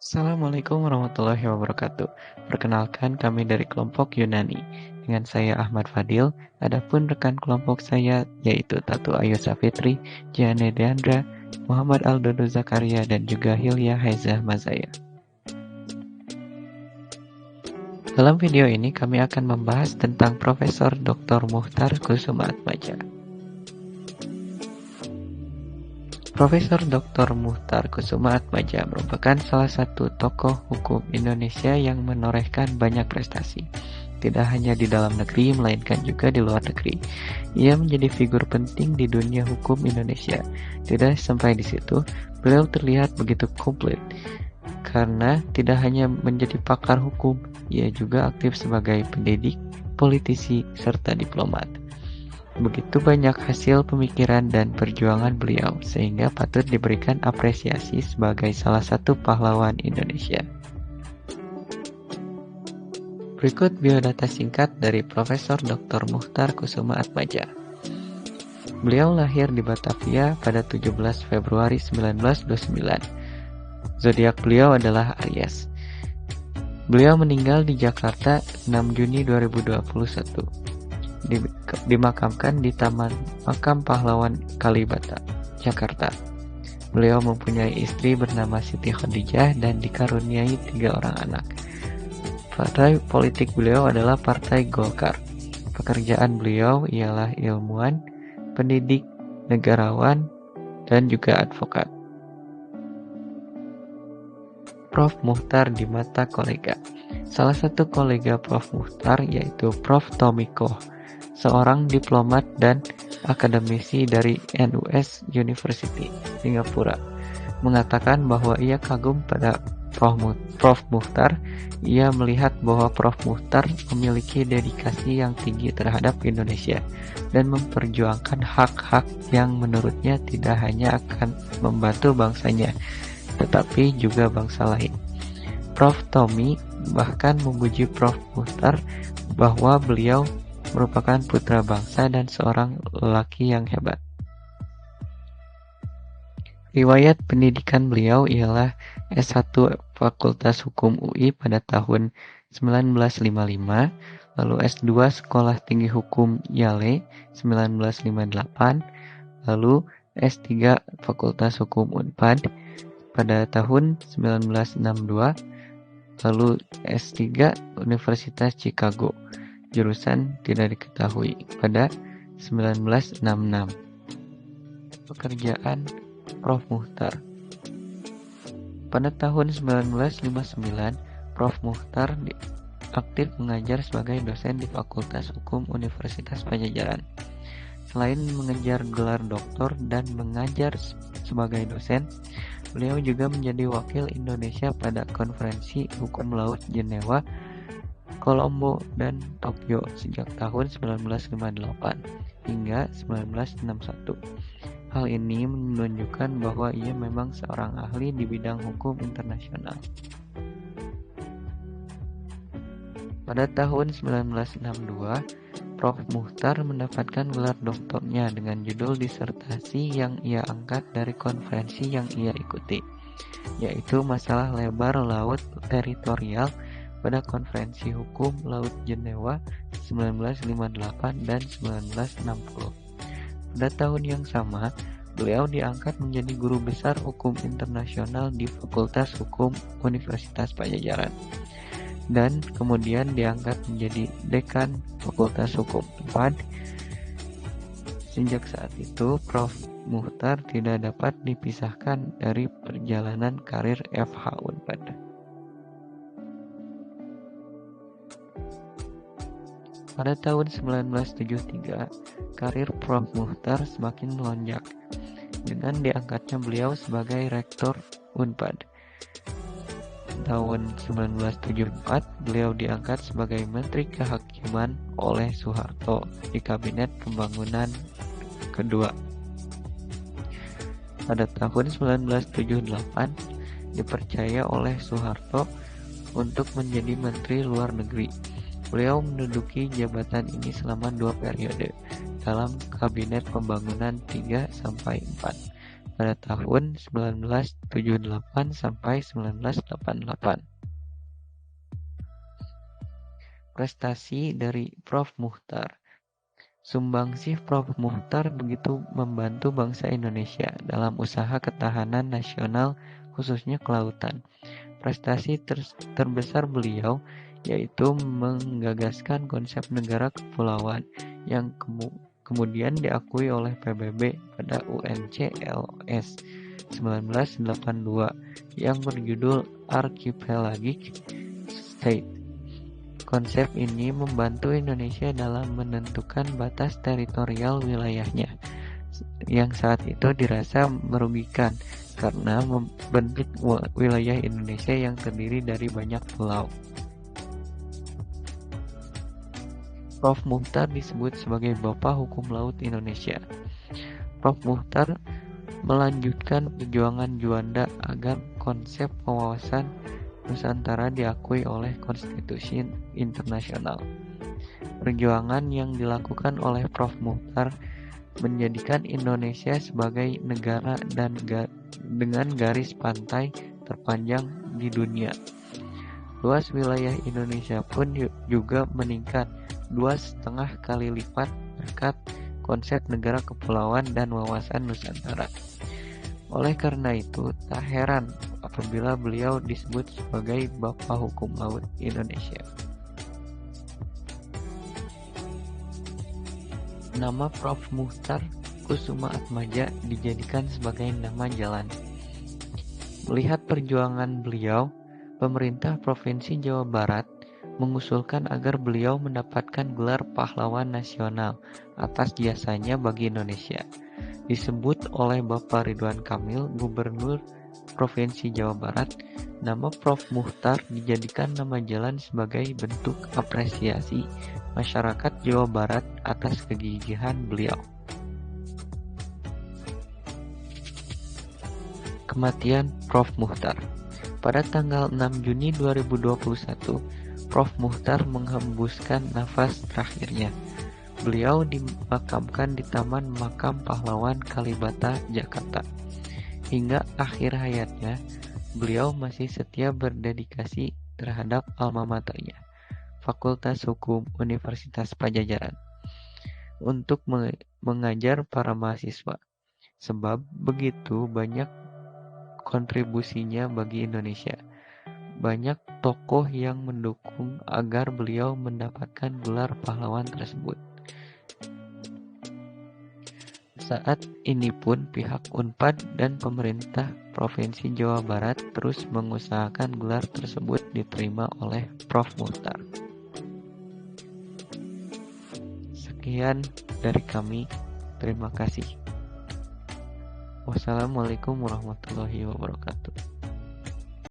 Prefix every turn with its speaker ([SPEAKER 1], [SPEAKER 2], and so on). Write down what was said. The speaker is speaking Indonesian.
[SPEAKER 1] Assalamualaikum warahmatullahi wabarakatuh. Perkenalkan kami dari kelompok Yunani. Dengan saya Ahmad Fadil, adapun rekan kelompok saya yaitu Tatu Ayu Safitri, Jane Deandra, Muhammad Aldodo Zakaria, dan juga Hilya Haizah Mazaya. Dalam video ini kami akan membahas tentang Profesor Dr. Muhtar Kusumaatmadja. Profesor Dr. Muhtar Kusumaatmadja merupakan salah satu tokoh hukum Indonesia yang menorehkan banyak prestasi, tidak hanya di dalam negeri melainkan juga di luar negeri. Ia menjadi figur penting di dunia hukum Indonesia. Tidak sampai di situ, beliau terlihat begitu komplit karena tidak hanya menjadi pakar hukum, ia juga aktif sebagai pendidik, politisi, serta diplomat. Begitu banyak hasil pemikiran dan perjuangan beliau, sehingga patut diberikan apresiasi sebagai salah satu pahlawan Indonesia. Berikut biodata singkat dari Profesor Dr. Muhtar Kusumaatmadja. Beliau lahir di Batavia pada 17 Februari 1929. Zodiak beliau adalah Aries. Beliau meninggal di Jakarta 6 Juni 2021. Dimakamkan di Taman Makam Pahlawan Kalibata, Jakarta. Beliau mempunyai istri bernama Siti Khadijah dan dikaruniai 3 orang anak. Partai politik beliau adalah Partai Golkar. Pekerjaan beliau ialah ilmuwan, pendidik, negarawan, dan juga advokat. Prof. Muhtar di mata kolega. Salah satu kolega Prof. Muhtar yaitu Prof. Tommy Koh, seorang diplomat dan akademisi dari NUS University, Singapura, mengatakan bahwa ia kagum pada Prof. Muhtar. Ia melihat bahwa Prof. Muhtar memiliki dedikasi yang tinggi terhadap Indonesia dan memperjuangkan hak-hak yang menurutnya tidak hanya akan membantu bangsanya, tetapi juga bangsa lain. Prof. Tommy bahkan memuji Prof. Muhtar bahwa beliau merupakan putra bangsa dan seorang lelaki yang hebat. Riwayat pendidikan beliau ialah S1 Fakultas Hukum UI pada tahun 1955, lalu S2 Sekolah Tinggi Hukum Yale 1958, lalu S3 Fakultas Hukum Unpad pada tahun 1962, lalu S3 Universitas Chicago, jurusan tidak diketahui, pada 1966. Pekerjaan Prof. Muhtar. Pada tahun 1959, Prof. Muhtar aktif mengajar sebagai dosen di Fakultas Hukum Universitas Padjadjaran. Selain mengejar gelar doktor dan mengajar sebagai dosen, beliau juga menjadi wakil Indonesia pada Konferensi Hukum Laut Jenewa, Kolombo, dan Tokyo sejak tahun 1958 hingga 1961. Hal ini menunjukkan bahwa ia memang seorang ahli di bidang hukum internasional. Pada tahun 1962, Prof. Muhtar mendapatkan gelar doktornya dengan judul disertasi yang ia angkat dari konferensi yang ia ikuti, yaitu masalah lebar laut teritorial pada Konferensi Hukum Laut Jenewa 1958 dan 1960. Pada tahun yang sama, beliau diangkat menjadi guru besar hukum internasional di Fakultas Hukum Universitas Padjadjaran, dan kemudian diangkat menjadi dekan Fakultas Hukum Unpad. Sejak saat itu, Prof. Muhtar tidak dapat dipisahkan dari perjalanan karir FH Unpad. Pada tahun 1973, karir Prof. Muhtar semakin melonjak dengan diangkatnya beliau sebagai Rektor Unpad. Tahun 1974, beliau diangkat sebagai Menteri Kehakiman oleh Soeharto di Kabinet Pembangunan kedua. Pada tahun 1978, dipercaya oleh Soeharto untuk menjadi Menteri Luar Negeri. Beliau menduduki jabatan ini selama 2 periode dalam Kabinet Pembangunan 3-4 pada tahun 1978 sampai 1988. Prestasi dari Prof. Muchtar. Sumbangsih Prof. Muchtar begitu membantu bangsa Indonesia dalam usaha ketahanan nasional khususnya kelautan. Prestasi terbesar beliau yaitu menggagaskan konsep negara kepulauan yang kemudian diakui oleh PBB pada UNCLOS 1982 yang berjudul Archipelagic State. Konsep ini membantu Indonesia dalam menentukan batas teritorial wilayahnya yang saat itu dirasa merugikan karena membentuk wilayah Indonesia yang terdiri dari banyak pulau. Prof. Muchtar disebut sebagai Bapak Hukum Laut Indonesia. Prof. Muchtar melanjutkan perjuangan Juanda agar konsep wawasan Nusantara diakui oleh konstitusi internasional. Perjuangan yang dilakukan oleh Prof. Muchtar menjadikan Indonesia sebagai negara dengan garis pantai terpanjang di dunia. Luas wilayah Indonesia pun juga meningkat 2,5 kali lipat berkat konsep negara kepulauan dan wawasan Nusantara. Oleh karena itu, tak heran apabila beliau disebut sebagai Bapak Hukum Laut Indonesia. Nama Prof. Muchtar Kusumaatmadja dijadikan sebagai nama jalan. Melihat perjuangan beliau, pemerintah Provinsi Jawa Barat mengusulkan agar beliau mendapatkan gelar pahlawan nasional atas jasanya bagi Indonesia. Disebut oleh Bapak Ridwan Kamil, Gubernur Provinsi Jawa Barat, nama Prof. Muchtar dijadikan nama jalan sebagai bentuk apresiasi masyarakat Jawa Barat atas kegigihan beliau. Kematian Prof. Muchtar. Pada tanggal 6 Juni 2021, Prof. Muchtar menghembuskan nafas terakhirnya. Beliau dimakamkan di Taman Makam Pahlawan Kalibata, Jakarta. Hingga akhir hayatnya, beliau masih setia berdedikasi terhadap alma maternya, Fakultas Hukum Universitas Padjadjaran, untuk mengajar para mahasiswa. Sebab begitu banyak kontribusinya bagi Indonesia. Banyak tokoh yang mendukung agar beliau mendapatkan gelar pahlawan tersebut. Saat ini pun pihak Unpad dan pemerintah Provinsi Jawa Barat terus mengusahakan gelar tersebut diterima oleh Prof. Muchtar. Sekian dari kami. Terima kasih. Wassalamualaikum warahmatullahi wabarakatuh.